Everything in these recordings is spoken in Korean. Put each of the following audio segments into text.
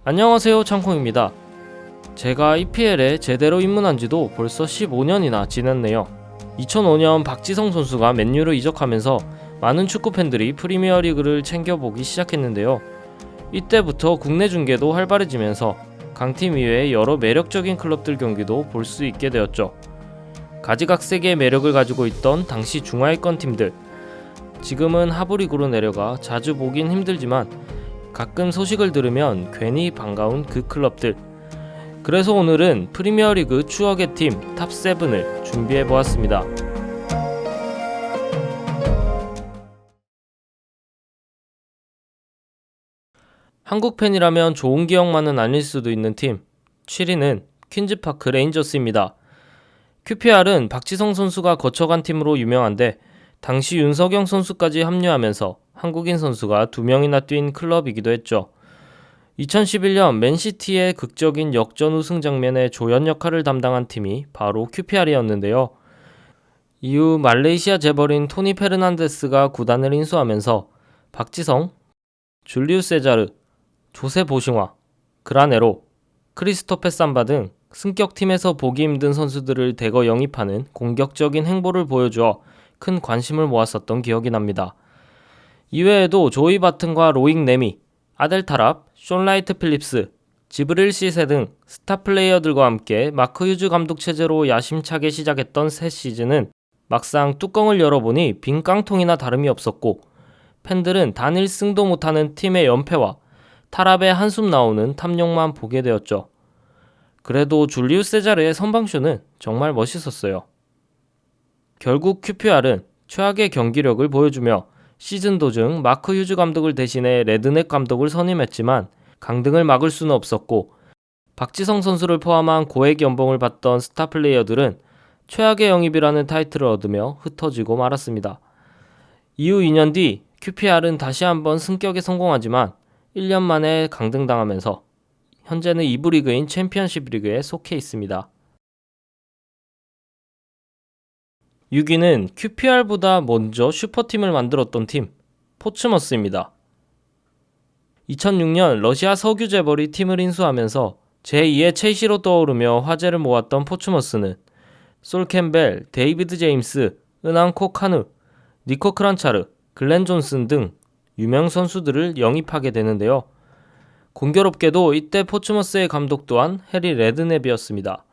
안녕하세요, 창콩입니다. 제가 EPL에 제대로 입문한 지도 벌써 15년이나 지났네요. 2005년 박지성 선수가 맨유로 이적하면서 많은 축구 팬들이 프리미어리그를 챙겨보기 시작했는데요. 이때부터 국내 중계도 활발해지면서 강팀 이외의 여러 매력적인 클럽들 경기도 볼 수 있게 되었죠. 가지각색의 매력을 가지고 있던 당시 중하위권 팀들, 지금은 하부리그로 내려가 자주 보긴 힘들지만 가끔 소식을 들으면 괜히 반가운 그 클럽들. 그래서 오늘은 프리미어리그 추억의 팀 탑7을 준비해보았습니다. 한국 팬이라면 좋은 기억만은 아닐 수도 있는 팀 7위는 퀸즈파크 레인저스입니다. QPR은 박지성 선수가 거쳐간 팀으로 유명한데 당시 윤석영 선수까지 합류하면서 한국인 선수가 2명이나 뛴 클럽이기도 했죠. 2011년 맨시티의 극적인 역전 우승 장면의 조연 역할을 담당한 팀이 바로 QPR이었는데요. 이후 말레이시아 재벌인 토니 페르난데스가 구단을 인수하면서 박지성, 줄리우스 세자르, 조세 보싱화, 그라네로, 크리스토페 삼바 등 승격팀에서 보기 힘든 선수들을 대거 영입하는 공격적인 행보를 보여주어 큰 관심을 모았었던 기억이 납니다. 이외에도 조이 바튼과 로잉 네미, 아델 타랍, 숀 라이트 필립스, 지브릴 시세 등 스타 플레이어들과 함께 마크 휴즈 감독 체제로 야심차게 시작했던 새 시즌은 막상 뚜껑을 열어보니 빈 깡통이나 다름이 없었고 팬들은 단 1승도 못하는 팀의 연패와 타랍의 한숨 나오는 탐욕만 보게 되었죠. 그래도 줄리우스 세자르의 선방쇼는 정말 멋있었어요. 결국 QPR은 최악의 경기력을 보여주며 시즌 도중 마크 휴즈 감독을 대신해 레드넥 감독을 선임했지만 강등을 막을 수는 없었고 박지성 선수를 포함한 고액 연봉을 받던 스타 플레이어들은 최악의 영입이라는 타이틀을 얻으며 흩어지고 말았습니다. 이후 2년 뒤 QPR은 다시 한번 승격에 성공하지만 1년 만에 강등당하면서 현재는 2부 리그인 챔피언십 리그에 속해 있습니다. 6위는 QPR보다 먼저 슈퍼팀을 만들었던 팀 포츠머스입니다. 2006년 러시아 석유 재벌이 팀을 인수하면서 제2의 첼시로 떠오르며 화제를 모았던 포츠머스는 솔 캠벨, 데이비드 제임스, 은앙코 카누, 니코 크란차르, 글렌 존슨 등 유명 선수들을 영입하게 되는데요. 공교롭게도 이때 포츠머스의 감독 또한 해리 레드넵이었습니다.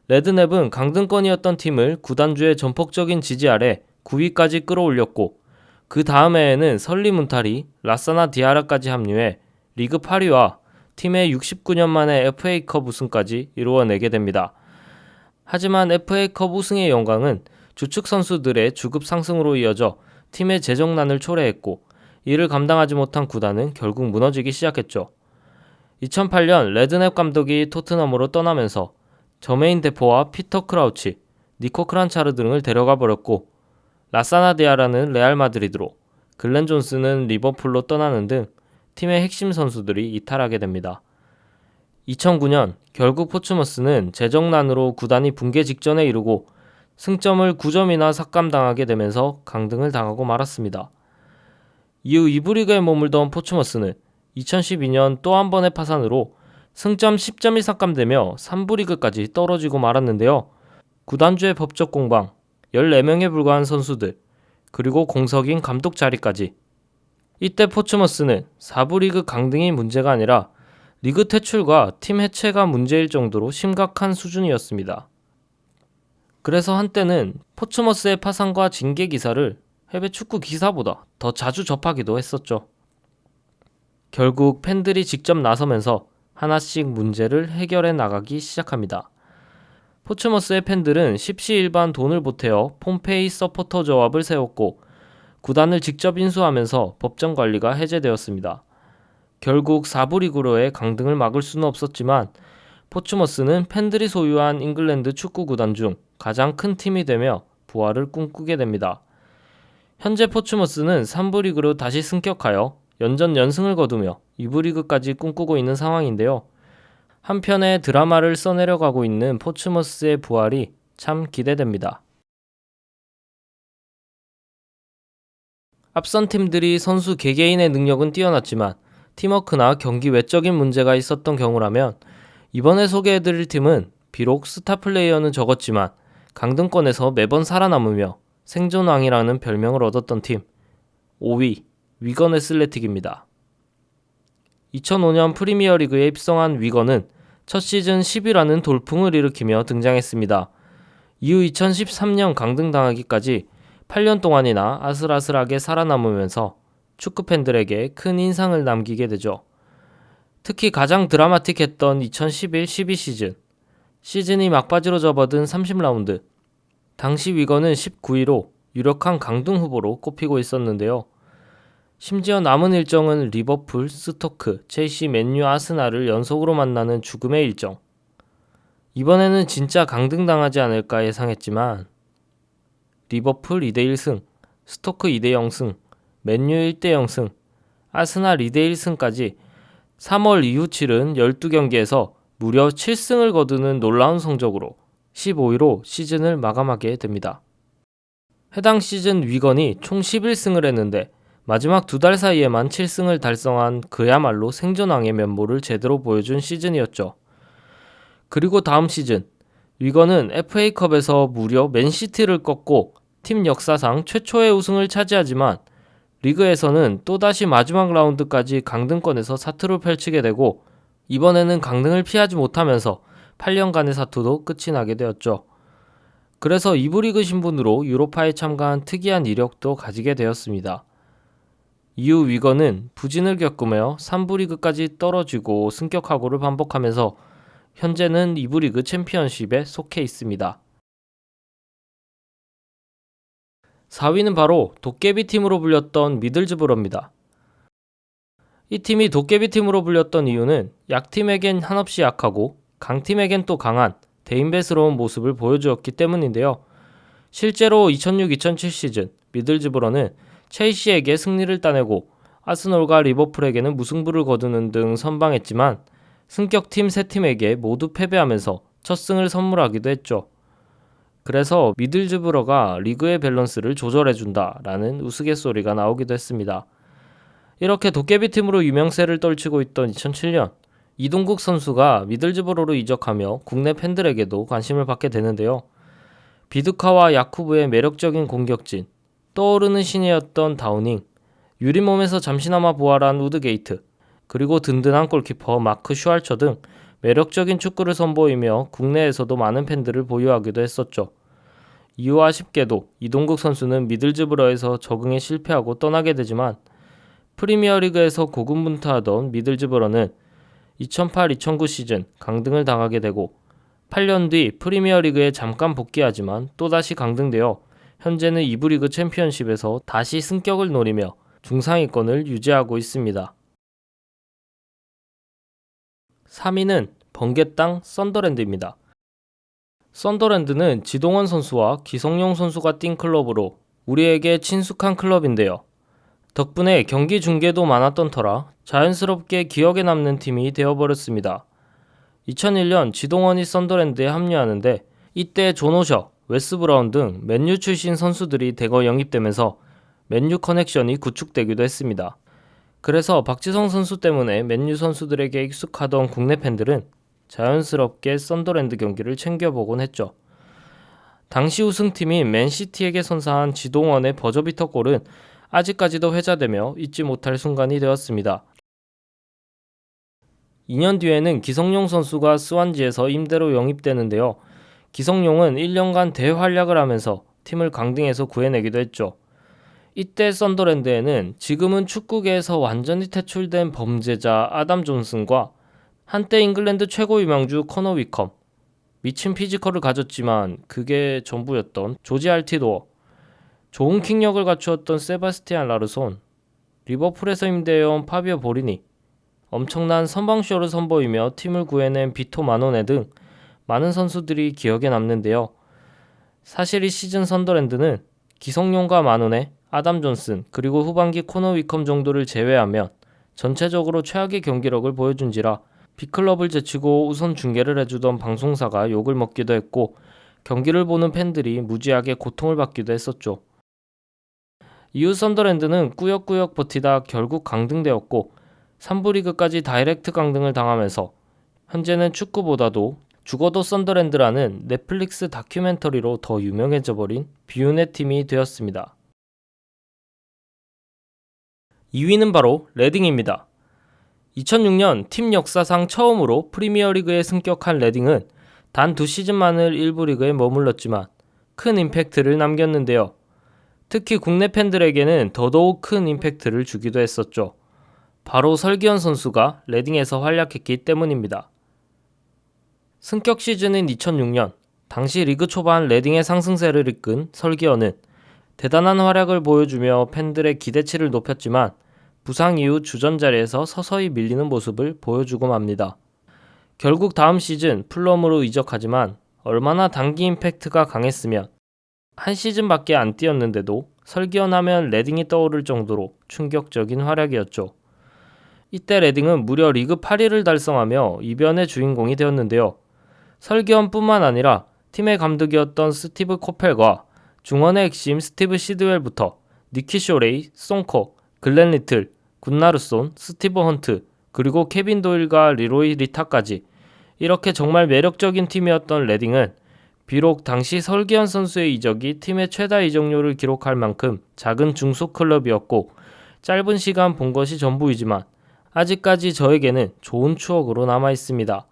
레드넵은 강등권이었던 팀을 구단주의 전폭적인 지지 아래 9위까지 끌어올렸고 그 다음 해에는 설리 문타리, 라사나 디아라까지 합류해 리그 8위와 팀의 69년 만에 FA컵 우승까지 이루어내게 됩니다. 하지만 FA컵 우승의 영광은 주축 선수들의 주급 상승으로 이어져 팀의 재정난을 초래했고 이를 감당하지 못한 구단은 결국 무너지기 시작했죠. 2008년 레드넵 감독이 토트넘으로 떠나면서 저메인 데포와 피터 크라우치, 니코 크란차르 등을 데려가 버렸고 라사나 디아라는 레알 마드리드로, 글렌 존스는 리버풀로 떠나는 등 팀의 핵심 선수들이 이탈하게 됩니다. 2009년 결국 포츠머스는 재정난으로 구단이 붕괴 직전에 이르고 승점을 9점이나 삭감당하게 되면서 강등을 당하고 말았습니다. 이후 2부 리그에 머물던 포츠머스는 2012년 또 한 번의 파산으로 승점 10점이 삭감되며 3부 리그까지 떨어지고 말았는데요. 구단주의 법적 공방, 14명에 불과한 선수들, 그리고 공석인 감독 자리까지. 이때 포츠머스는 4부 리그 강등이 문제가 아니라 리그 퇴출과 팀 해체가 문제일 정도로 심각한 수준이었습니다. 그래서 한때는 포츠머스의 파산과 징계 기사를 해외 축구 기사보다 더 자주 접하기도 했었죠. 결국 팬들이 직접 나서면서 하나씩 문제를 해결해 나가기 시작합니다. 포츠머스의 팬들은 십시일반 돈을 보태어 폼페이 서포터 조합을 세웠고 구단을 직접 인수하면서 법정 관리가 해제되었습니다. 결국 4부 리그로의 강등을 막을 수는 없었지만 포츠머스는 팬들이 소유한 잉글랜드 축구 구단 중 가장 큰 팀이 되며 부활을 꿈꾸게 됩니다. 현재 포츠머스는 3부 리그로 다시 승격하여 연전 연승을 거두며 2부 리그까지 꿈꾸고 있는 상황인데요. 한편의 드라마를 써내려가고 있는 포츠머스의 부활이 참 기대됩니다. 앞선 팀들이 선수 개개인의 능력은 뛰어났지만 팀워크나 경기 외적인 문제가 있었던 경우라면 이번에 소개해드릴 팀은 비록 스타 플레이어는 적었지만 강등권에서 매번 살아남으며 생존왕이라는 별명을 얻었던 팀 5위 위건 애슬레틱입니다. 2005년 프리미어리그에 입성한 위건은 첫 시즌 10위라는 돌풍을 일으키며 등장했습니다. 이후 2013년 강등당하기까지 8년 동안이나 아슬아슬하게 살아남으면서 축구팬들에게 큰 인상을 남기게 되죠. 특히 가장 드라마틱했던 2011-12 시즌이 막바지로 접어든 30라운드. 당시 위건은 19위로 유력한 강등 후보로 꼽히고 있었는데요. 심지어 남은 일정은 리버풀, 스토크, 첼시, 맨유, 아스날을 연속으로 만나는 죽음의 일정. 이번에는 진짜 강등당하지 않을까 예상했지만 리버풀 2대1승, 스토크 2대0승, 맨유 1대0승, 아스날 2대1승까지 3월 이후 치른 12경기에서 무려 7승을 거두는 놀라운 성적으로 15위로 시즌을 마감하게 됩니다. 해당 시즌 위건이 총 11승을 했는데 마지막 2달 사이에만 7승을 달성한 그야말로 생존왕의 면모를 제대로 보여준 시즌이었죠. 그리고 다음 시즌 위건은 FA컵에서 무려 맨시티를 꺾고 팀 역사상 최초의 우승을 차지하지만 리그에서는 또다시 마지막 라운드까지 강등권에서 사투를 펼치게 되고 이번에는 강등을 피하지 못하면서 8년간의 사투도 끝이 나게 되었죠. 그래서 2부 리그 신분으로 유로파에 참가한 특이한 이력도 가지게 되었습니다. 이후 위건은 부진을 겪으며 3부 리그까지 떨어지고 승격하고를 반복하면서 현재는 2부 리그 챔피언십에 속해 있습니다. 4위는 바로 도깨비 팀으로 불렸던 미들즈브러입니다. 이 팀이 도깨비 팀으로 불렸던 이유는 약팀에겐 한없이 약하고 강팀에겐 또 강한 대인배스러운 모습을 보여주었기 때문인데요. 실제로 2006-2007 시즌 미들즈브러는 첼시에게 승리를 따내고 아스널과 리버풀에게는 무승부를 거두는 등 선방했지만 승격팀 3팀에게 모두 패배하면서 첫 승을 선물하기도 했죠. 그래서 미들즈브러가 리그의 밸런스를 조절해준다 라는 우스갯소리가 나오기도 했습니다. 이렇게 도깨비팀으로 유명세를 떨치고 있던 2007년 이동국 선수가 미들즈브러로 이적하며 국내 팬들에게도 관심을 받게 되는데요. 비드카와 야쿠브의 매력적인 공격진, 떠오르는 신예였던 다우닝, 유리 몸에서 잠시나마 부활한 우드게이트, 그리고 든든한 골키퍼 마크 슈알처 등 매력적인 축구를 선보이며 국내에서도 많은 팬들을 보유하기도 했었죠. 이후 아쉽게도 이동국 선수는 미들즈브러에서 적응에 실패하고 떠나게 되지만 프리미어리그에서 고군분투하던 미들즈브러는 2008-2009 시즌 강등을 당하게 되고 8년 뒤 프리미어리그에 잠깐 복귀하지만 또다시 강등되어 현재는 2부 리그 챔피언십에서 다시 승격을 노리며 중상위권을 유지하고 있습니다. 3위는 번개땅 썬더랜드입니다. 썬더랜드는 지동원 선수와 기성용 선수가 뛴 클럽으로 우리에게 친숙한 클럽인데요. 덕분에 경기 중계도 많았던 터라 자연스럽게 기억에 남는 팀이 되어버렸습니다. 2001년 지동원이 썬더랜드에 합류하는데 이때 존 오셔, 웨스 브라운 등 맨유 출신 선수들이 대거 영입되면서 맨유 커넥션이 구축되기도 했습니다. 그래서 박지성 선수 때문에 맨유 선수들에게 익숙하던 국내 팬들은 자연스럽게 썬더랜드 경기를 챙겨보곤 했죠. 당시 우승팀인 맨시티에게 선사한 지동원의 버저비터 골은 아직까지도 회자되며 잊지 못할 순간이 되었습니다. 2년 뒤에는 기성용 선수가 스완지에서 임대로 영입되는데요. 기성용은 1년간 대활약을 하면서 팀을 강등에서 구해내기도 했죠. 이때 썬더랜드에는 지금은 축구계에서 완전히 퇴출된 범죄자 아담 존슨과 한때 잉글랜드 최고 유망주 커너 위컴, 미친 피지컬을 가졌지만 그게 전부였던 조지 알티도어, 좋은 킥력을 갖추었던 세바스티안 라르손, 리버풀에서 임대해온 파비오 보리니, 엄청난 선방쇼를 선보이며 팀을 구해낸 비토 마노네 등 많은 선수들이 기억에 남는데요. 사실 이 시즌 썬더랜드는 기성용과 마노네, 아담 존슨, 그리고 후반기 코너 위컴 정도를 제외하면 전체적으로 최악의 경기력을 보여준지라 B클럽을 제치고 우선 중계를 해주던 방송사가 욕을 먹기도 했고 경기를 보는 팬들이 무지하게 고통을 받기도 했었죠. 이후 썬더랜드는 꾸역꾸역 버티다 결국 강등되었고 3부 리그까지 다이렉트 강등을 당하면서 현재는 축구보다도 죽어도 썬더랜드라는 넷플릭스 다큐멘터리로 더 유명해져 버린 비운의 팀이 되었습니다. 2위는 바로 레딩입니다. 2006년 팀 역사상 처음으로 프리미어리그에 승격한 레딩은 단 2시즌만을 1부 리그에 머물렀지만 큰 임팩트를 남겼는데요. 특히 국내 팬들에게는 더더욱 큰 임팩트를 주기도 했었죠. 바로 설기현 선수가 레딩에서 활약했기 때문입니다. 승격 시즌인 2006년, 당시 리그 초반 레딩의 상승세를 이끈 설기현은 대단한 활약을 보여주며 팬들의 기대치를 높였지만 부상 이후 주전 자리에서 서서히 밀리는 모습을 보여주고 맙니다. 결국 다음 시즌 풀럼으로 이적하지만 얼마나 단기 임팩트가 강했으면 한 시즌밖에 안 뛰었는데도 설기현 하면 레딩이 떠오를 정도로 충격적인 활약이었죠. 이때 레딩은 무려 리그 8위를 달성하며 이변의 주인공이 되었는데요. 설기현뿐만 아니라 팀의 감독이었던 스티브 코펠과 중원의 핵심 스티브 시드웰부터 니키 쇼레이, 송커, 글렌 리틀, 굿나르손, 스티브 헌트, 그리고 케빈 도일과 리로이 리타까지 이렇게 정말 매력적인 팀이었던 레딩은 비록 당시 설기현 선수의 이적이 팀의 최다 이적료를 기록할 만큼 작은 중소 클럽이었고 짧은 시간 본 것이 전부이지만 아직까지 저에게는 좋은 추억으로 남아 있습니다.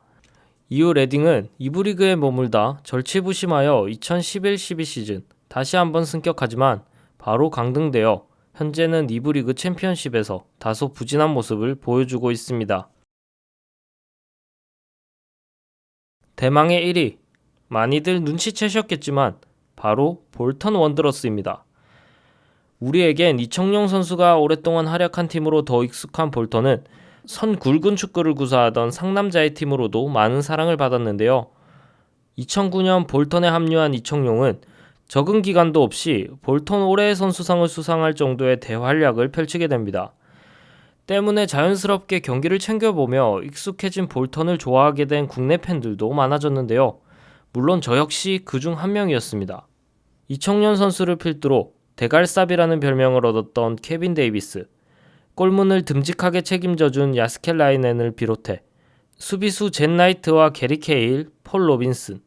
이후 레딩은 2부 리그에 머물다 절치부심하여 2011-12 시즌 다시 한번 승격하지만 바로 강등되어 현재는 2부 리그 챔피언십에서 다소 부진한 모습을 보여주고 있습니다. 대망의 1위, 많이들 눈치채셨겠지만 바로 볼턴 원더러스입니다. 우리에겐 이청용 선수가 오랫동안 활약한 팀으로 더 익숙한 볼턴은 선 굵은 축구를 구사하던 상남자의 팀으로도 많은 사랑을 받았는데요. 2009년 볼턴에 합류한 이청용은 적응 기간도 없이 볼턴 올해의 선수상을 수상할 정도의 대활약을 펼치게 됩니다. 때문에 자연스럽게 경기를 챙겨보며 익숙해진 볼턴을 좋아하게 된 국내 팬들도 많아졌는데요. 물론 저 역시 그중 한 명이었습니다. 이청용 선수를 필두로 대갈삽이라는 별명을 얻었던 케빈 데이비스, 골문을 듬직하게 책임져준 야스켈 라이넨을 비롯해 수비수 젠 나이트와 게리 케일, 폴 로빈슨,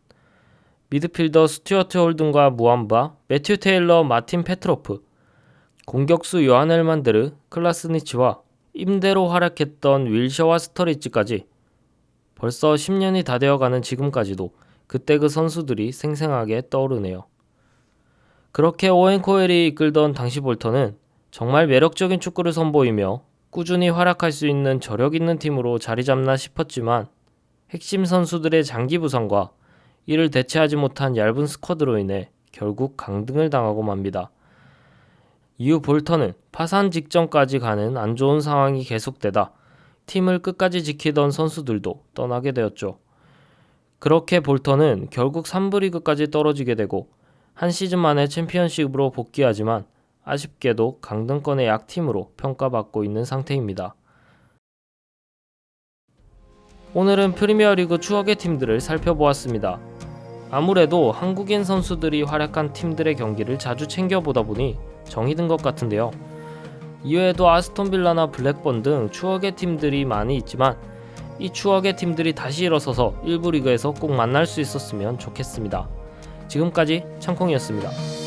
미드필더 스튜어트 홀든과 무함바, 매튜 테일러, 마틴 페트로프, 공격수 요한 헬만드르, 클라스니치와 임대로 활약했던 윌셔와 스터리지까지 벌써 10년이 다 되어가는 지금까지도 그때 그 선수들이 생생하게 떠오르네요. 그렇게 오웬 코엘이 이끌던 당시 볼턴은 정말 매력적인 축구를 선보이며 꾸준히 활약할 수 있는 저력 있는 팀으로 자리 잡나 싶었지만 핵심 선수들의 장기 부상과 이를 대체하지 못한 얇은 스쿼드로 인해 결국 강등을 당하고 맙니다. 이후 볼턴은 파산 직전까지 가는 안 좋은 상황이 계속되다 팀을 끝까지 지키던 선수들도 떠나게 되었죠. 그렇게 볼턴은 결국 3부 리그까지 떨어지게 되고 한 시즌 만에 챔피언십으로 복귀하지만 아쉽게도 강등권의 약팀으로 평가받고 있는 상태입니다. 오늘은 프리미어리그 추억의 팀들을 살펴보았습니다. 아무래도 한국인 선수들이 활약한 팀들의 경기를 자주 챙겨보다 보니 정이 든 것 같은데요. 이외에도 아스톤 빌라나 블랙번 등 추억의 팀들이 많이 있지만 이 추억의 팀들이 다시 일어서서 1부 리그에서 꼭 만날 수 있었으면 좋겠습니다. 지금까지 창콩이었습니다.